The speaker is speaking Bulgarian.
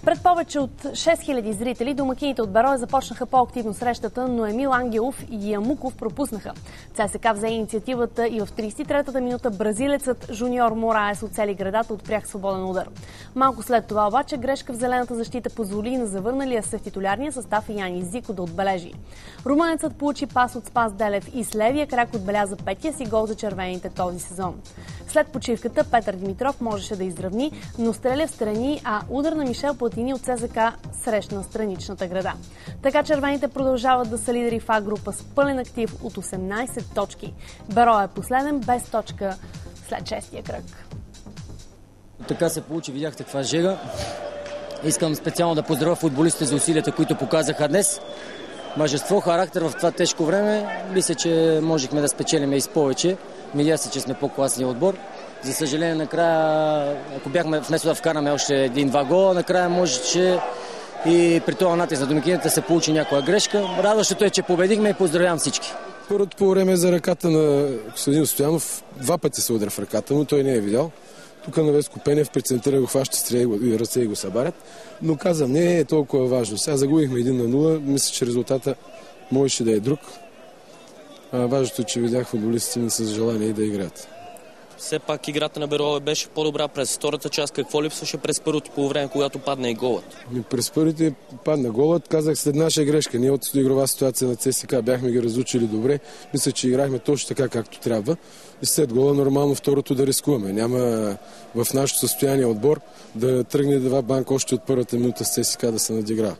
Пред повече от 6000 зрители домакините от Берое започнаха по-активно срещата, но Емил Ангелов и Ямуков пропуснаха. ЦСКА взе инициативата и в 33-та минута бразилецът Жуниор Мораес оцели градата от пряк свободен удар. Малко след това обаче грешка в зелената защита позволи на завърналия се в титулярния състав Яни Зико да отбележи. Румънецът получи пас от Спас Делев и с левия крак отбеляза петия си гол за червените този сезон. След почивката Петър Димитров можеше да изравни, но стреля в страни, а удар на Мишел Платини от ЦСКА срещна страничната града. Така червените продължават да са лидери в А група с пълен актив от 18 точки. Берое е последен без точка след 6-тия кръг. Така се получи, видяхте каква жега. Искам специално да поздравя футболистите за усилията, които показаха днес. Мъжество, характер в това тежко време. Мисля, че можехме да спечелим и с повече. Видя се, че сме по-класния отбор. За съжаление, накрая, ако бяхме вместо да вкараме още 1-2 гола, накрая можеше и при това натиск на домакините да се получи някоя грешка. Радващото е, че победихме и поздравявам всички. Първото по време за ръката на Костадин Стоянов 2 пъти се удря в ръката му, той не е видял. Тук на Веско Пенев при центъра го хваща стрели и ръце и го събарят. Но казвам, не е толкова важно. Сега загубихме 1-0, мисля, че резултата можеше да е друг. Важното е, че видях футболистите ни с желание да играят. Все пак играта на Берое беше по-добра през втората част. Какво липсваше през първото полувреме, когато падна и голът? През първите падна голът, казах след наша грешка. Ние от игрова ситуация на ЦСКА бяхме ги разучили добре. Мисля, че играхме точно така, както трябва. И след гола нормално второто да рискуваме. Няма в нашето състояние отбор да тръгне два банка още от първата минута с ЦСКА да се надигра.